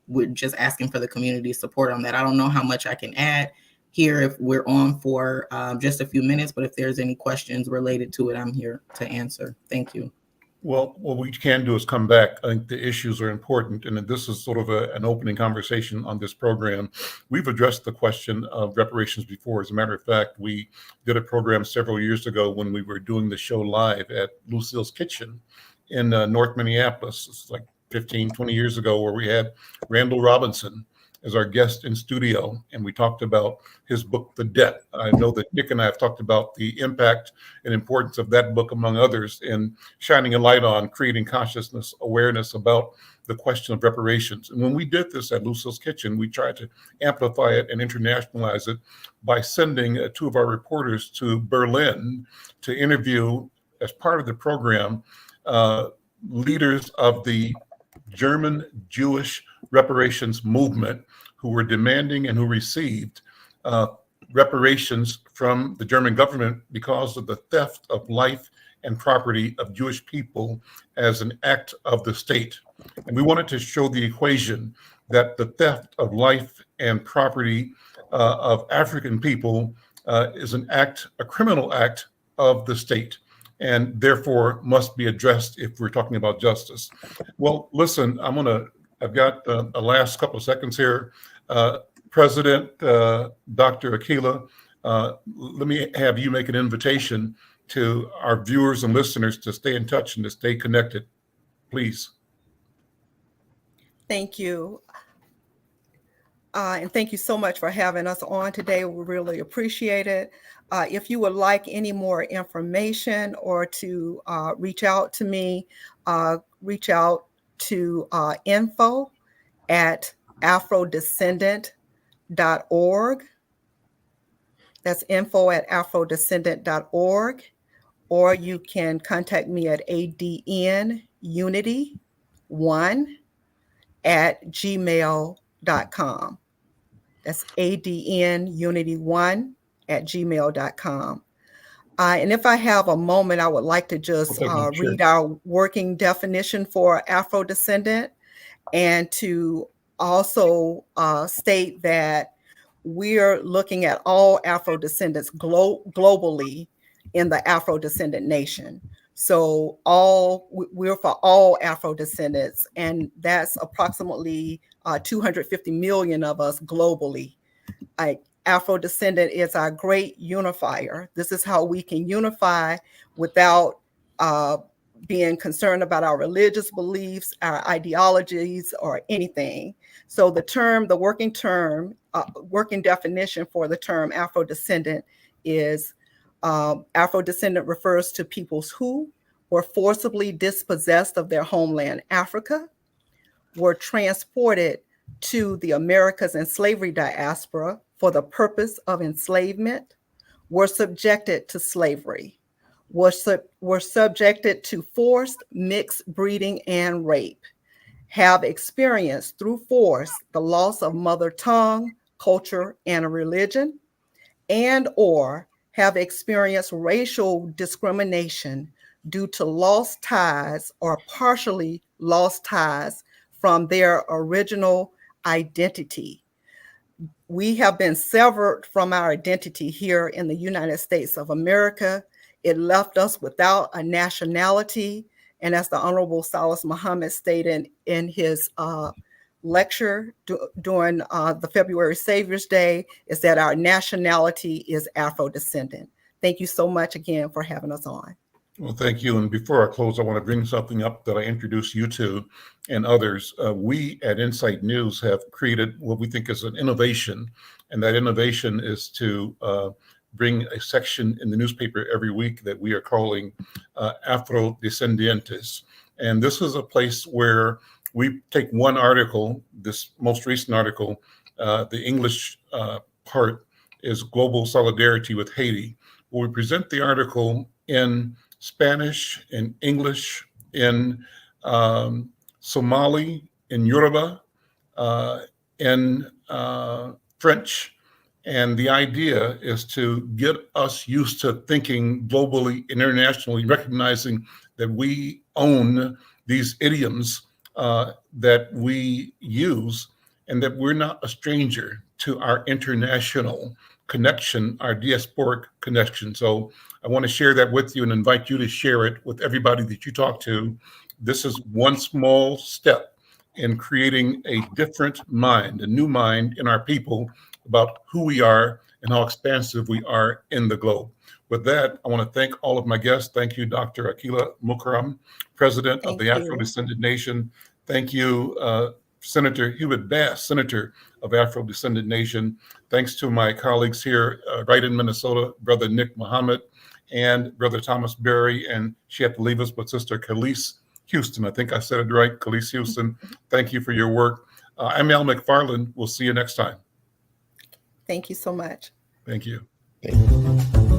we're just asking for the community support on that. I don't know how much I can add here if we're on for just a few minutes, but if there's any questions related to it, I'm here to answer. Thank you. Well, what we can do is come back. I think the issues are important, and this is sort of an opening conversation on this program. We've addressed the question of reparations before. As a matter of fact, we did a program several years ago when we were doing the show live at Lucille's Kitchen in North Minneapolis. It's like 15, 20 years ago, where we had Randall Robinson as our guest in studio, and we talked about his book, The Debt. I know that Nick and I have talked about the impact and importance of that book, among others, in shining a light on creating consciousness, awareness about the question of reparations. And when we did this at Lucille's Kitchen, we tried to amplify it and internationalize it by sending two of our reporters to Berlin to interview, as part of the program, leaders of the German Jewish reparations movement who were demanding and who received reparations from the German government because of the theft of life and property of Jewish people as an act of the state. And we wanted to show the equation that the theft of life and property of African people is a criminal act of the state, and therefore must be addressed if we're talking about justice. Well, listen, I've got the last couple of seconds here. President Dr. Akilah, let me have you make an invitation to our viewers and listeners to stay in touch and to stay connected, please. Thank you. And thank you so much for having us on today. We really appreciate it. If you would like any more information or to reach out to me, reach out to info@afrodescendant.org. That's info@afrodescendant.org, or you can contact me at adnunity1@gmail.com. That's adnunity1@gmail.com. And if I have a moment, I would like to just read our working definition for Afro-descendant, and to also state that we're looking at all Afro-descendants globally in the Afro-Descendant Nation. So we're for all Afro-descendants, and that's approximately 250 million of us globally. Afro-descendant is our great unifier. This is how we can unify without being concerned about our religious beliefs, our ideologies, or anything. So the working definition for the term Afro-descendant is Afro-descendant refers to peoples who were forcibly dispossessed of their homeland, Africa, were transported to the Americas and slavery diaspora for the purpose of enslavement, were subjected to slavery, were subjected to forced mixed breeding and rape, have experienced through force the loss of mother tongue, culture, and a religion, and or have experienced racial discrimination due to lost ties or partially lost ties from their original identity. We have been severed from our identity here in the United States of America. It left us without a nationality. And as the Honorable Salas Muhammad stated in his lecture during the February Saviors Day, is that our nationality is Afro-descendant. Thank you so much again for having us on. Well, thank you. And before I close, I want to bring something up that I introduced you to and others. We at Insight News have created what we think is an innovation. And that innovation is to bring a section in the newspaper every week that we are calling Afrodescendientes. And this is a place where we take one article, this most recent article, the English part is Global Solidarity with Haiti. We present the article in Spanish, in English, in Somali, in Yoruba, in French. And the idea is to get us used to thinking globally, internationally, recognizing that we own these idioms that we use, and that we're not a stranger to our international connection, our diasporic connection. So I want to share that with you and invite you to share it with everybody that you talk to. This is one small step in creating a different mind, a new mind in our people about who we are and how expansive we are in the globe. With that, I want to thank all of my guests. Thank you, Dr. Akilah Mukarram, President of the Afrodescendant Nation. Thank you, Senator Hubert Bass, Senator of Afrodescendant Nation. Thanks to my colleagues here, right in Minnesota, Brother Nick Muhammad and Brother Thomas Berry, and she had to leave us, but Sister Khalees Houston. I think I said it right, Khalees Houston. Thank you for your work. I'm Al McFarlane. We'll see you next time. Thank you so much. Thank you. Thank you.